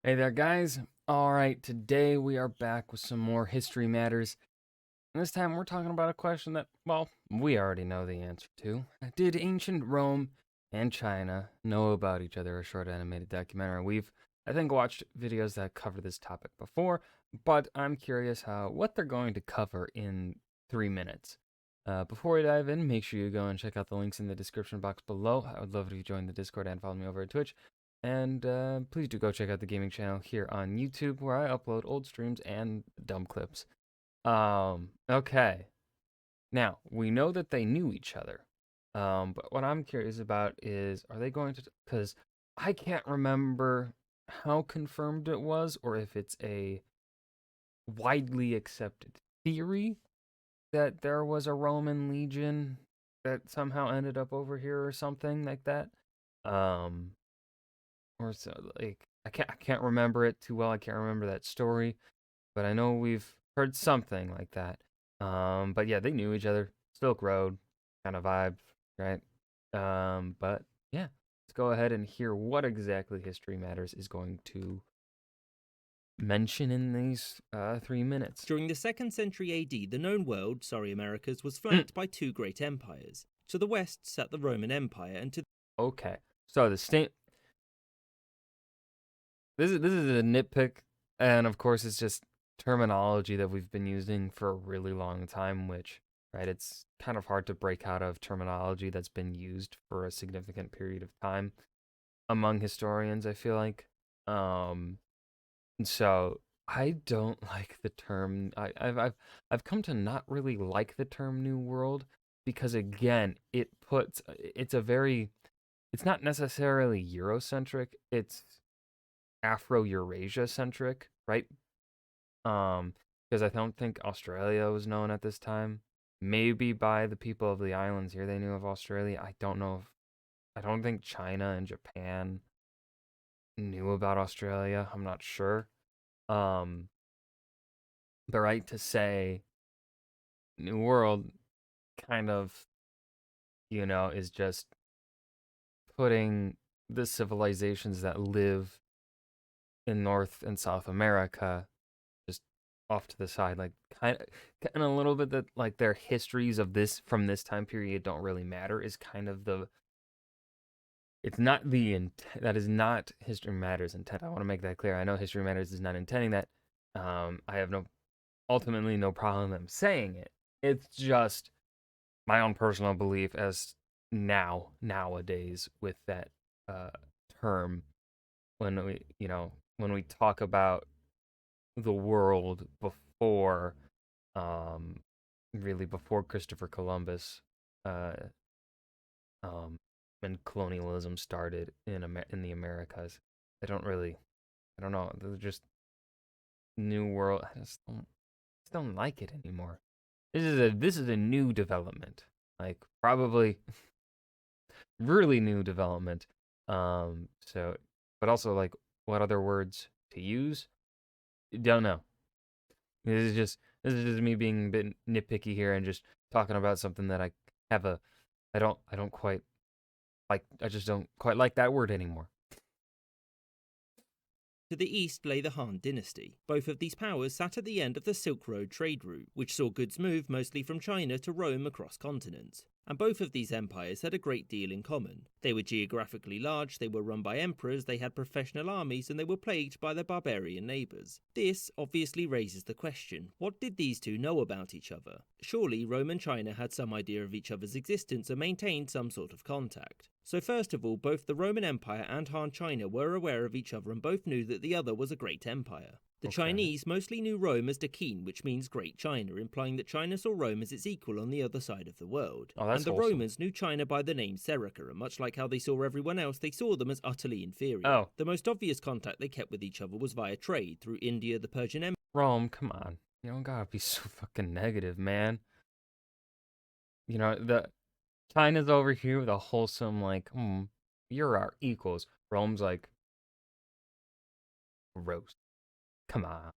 Hey there, guys. All right, today we are back with some more History Matters. And this time we're talking about a question that, well, we already know the answer to. Did ancient Rome and China know about each other? A short animated documentary. I think, watched videos that cover this topic before, but I'm curious what they're going to cover in 3 minutes. Before we dive in, make sure you go and check out the links in the description box below. I would love if you join the Discord and follow me over at Twitch. And please do go check out the gaming channel here on YouTube, where I upload old streams and dumb clips. Okay. Now, we know that they knew each other. But what I'm curious about is, are they going to, because I can't remember how confirmed it was, or if it's a widely accepted theory that there was a Roman legion that somehow ended up over here or something like that. Um, or so like I can't remember it too well. I can't remember that story, but I know we've heard something like that. But yeah, they knew each other. Silk Road kind of vibe, right? But yeah, let's go ahead and hear what exactly History Matters is going to mention in these 3 minutes. During the 2nd century AD, the known world, sorry Americas, was Mm. flanked by two great empires. To the west sat the Roman Empire, and to Okay, so the state. This is a nitpick, and of course, it's just terminology that we've been using for a really long time. Which, right, it's kind of hard to break out of terminology that's been used for a significant period of time among historians. I feel like, and so I don't like the term. I've come to not really like the term New World because again, it's not necessarily Eurocentric. It's Afro-Eurasia centric, right? Because I don't think Australia was known at this time. Maybe by the people of the islands here, they knew of Australia. I don't think China and Japan knew about Australia. I'm not sure. Um, but right to say New World kind of, is just putting the civilizations that live in North and South America just off to the side, like kind of a little bit that like their histories of this from this time period don't really matter is kind of the it's not the intent. That is not History Matters intent. I want to make that clear. I know History Matters is not intending that. I have ultimately no problem them saying it. It's just my own personal belief as nowadays with that uh term when we talk about the world before um really before Christopher Columbus uh um when colonialism started in the Americas. I don't know, they're just new world. I just don't like it anymore. This is a new development. Like probably really new development. So but also like what other words to use? Don't know. This is just me being a bit nitpicky here and just talking about something that have a I don't quite like. I just don't quite like that word anymore. the east lay the Han dynasty. Both of these powers sat at the end of the Silk Road trade route, which saw goods move mostly from China to Rome across continents. And both of these empires had a great deal in common. They were geographically large, they were run by emperors, they had professional armies, and they were plagued by their barbarian neighbours. This obviously raises the question, what did these two know about each other? Surely Rome and China had some idea of each other's existence and maintained some sort of contact. So first of all, both the Roman Empire and Han China were aware of each other and both knew that the other was a great empire. The Okay. Chinese mostly knew Rome as Dakin, which means Great China, implying that China saw Rome as its equal on the other side of the world. Oh, that's And the wholesome. Romans knew China by the name Serica, and much like how they saw everyone else, they saw them as utterly inferior. Oh. The most obvious contact they kept with each other was via trade, through India, the Persian Empire. Rome, come on. You don't gotta be so fucking negative, man. The China's over here with a wholesome like, you're our equals. Rome's like, gross. Come on.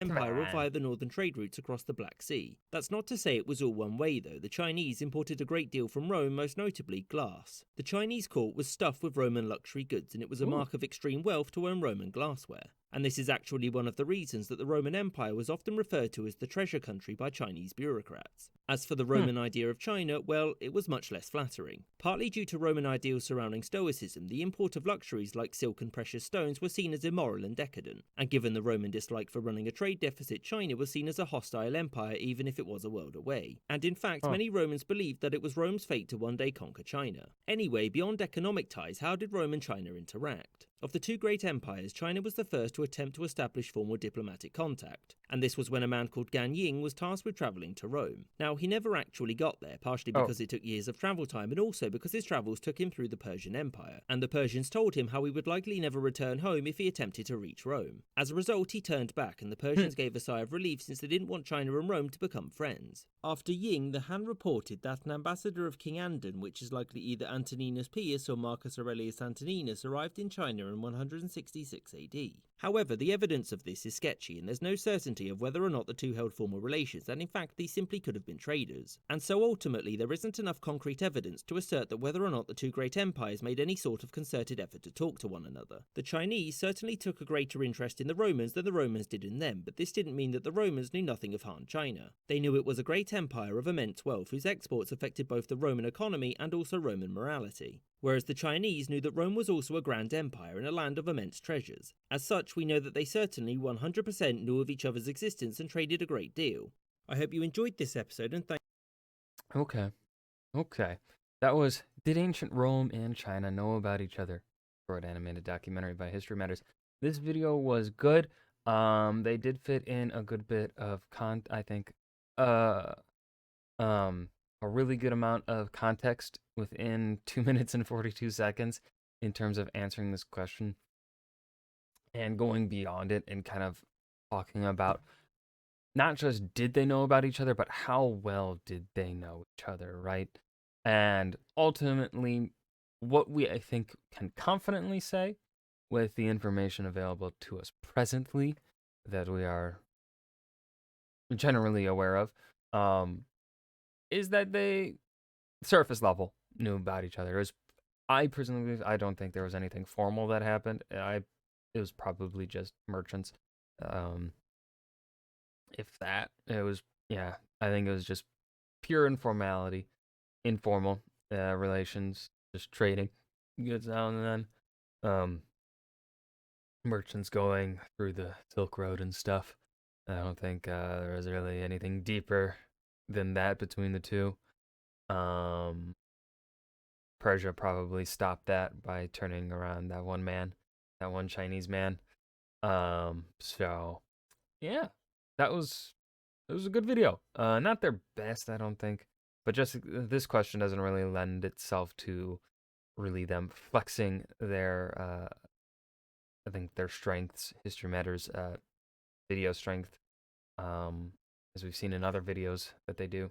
Empire via the northern trade routes across the Black Sea. That's not to say it was all one way though. The Chinese imported a great deal from Rome, most notably glass. The Chinese court was stuffed with Roman luxury goods, and it was a mark of extreme wealth to own Roman glassware. And this is actually one of the reasons that the Roman Empire was often referred to as the treasure country by Chinese bureaucrats. As for the Roman idea of China, well, it was much less flattering. Partly due to Roman ideals surrounding Stoicism, the import of luxuries like silk and precious stones were seen as immoral and decadent. And given the Roman dislike for running a trade deficit, China was seen as a hostile empire even if it was a world away. And in fact, many Romans believed that it was Rome's fate to one day conquer China. Anyway, beyond economic ties, how did Rome and China interact? Of the two great empires, China was the first to attempt to establish formal diplomatic contact, and this was when a man called Gan Ying was tasked with travelling to Rome. Now, he never actually got there, partially because it took years of travel time, and also because his travels took him through the Persian Empire, and the Persians told him how he would likely never return home if he attempted to reach Rome. As a result, he turned back, and the Persians gave a sigh of relief since they didn't want China and Rome to become friends. After Ying, the Han reported that an ambassador of King Andan, which is likely either Antoninus Pius or Marcus Aurelius Antoninus, arrived in China in 166 AD. However, the evidence of this is sketchy, and there's no certainty of whether or not the two held formal relations, and in fact these simply could have been traders. And so ultimately there isn't enough concrete evidence to assert that whether or not the two great empires made any sort of concerted effort to talk to one another. The Chinese certainly took a greater interest in the Romans than the Romans did in them, but this didn't mean that the Romans knew nothing of Han China. They knew it was a great empire of immense wealth whose exports affected both the Roman economy and also Roman morality. Whereas the Chinese knew that Rome was also a grand empire and a land of immense treasures. As such, we know that they certainly 100% knew of each other's existence and traded a great deal. I hope you enjoyed this episode and Okay. That was Did Ancient Rome and China Know About Each Other? Short animated documentary by History Matters. This video was good. They did fit in a good bit of a really good amount of context within 2 minutes and 42 seconds in terms of answering this question and going beyond it and kind of talking about not just did they know about each other, but how well did they know each other, right? And ultimately, what we, I think, can confidently say with the information available to us presently that we are generally aware of, is that they surface level knew about each other. I personally, I don't think there was anything formal that happened. It was probably just merchants. If that, it was, yeah, I think it was just pure informal relations, just trading goods now and then. Merchants going through the Silk Road and stuff. I don't think there was really anything deeper than that between the two. Persia probably stopped that by turning around that one Chinese man. So yeah, it was a good video. Not their best, I don't think, but just this question doesn't really lend itself to really them flexing their I think their strengths. History Matters video strength, as we've seen in other videos that they do,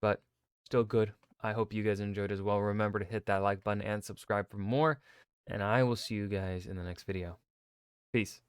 but still good. I hope you guys enjoyed as well. Remember to hit that like button and subscribe for more, and I will see you guys in the next video. Peace.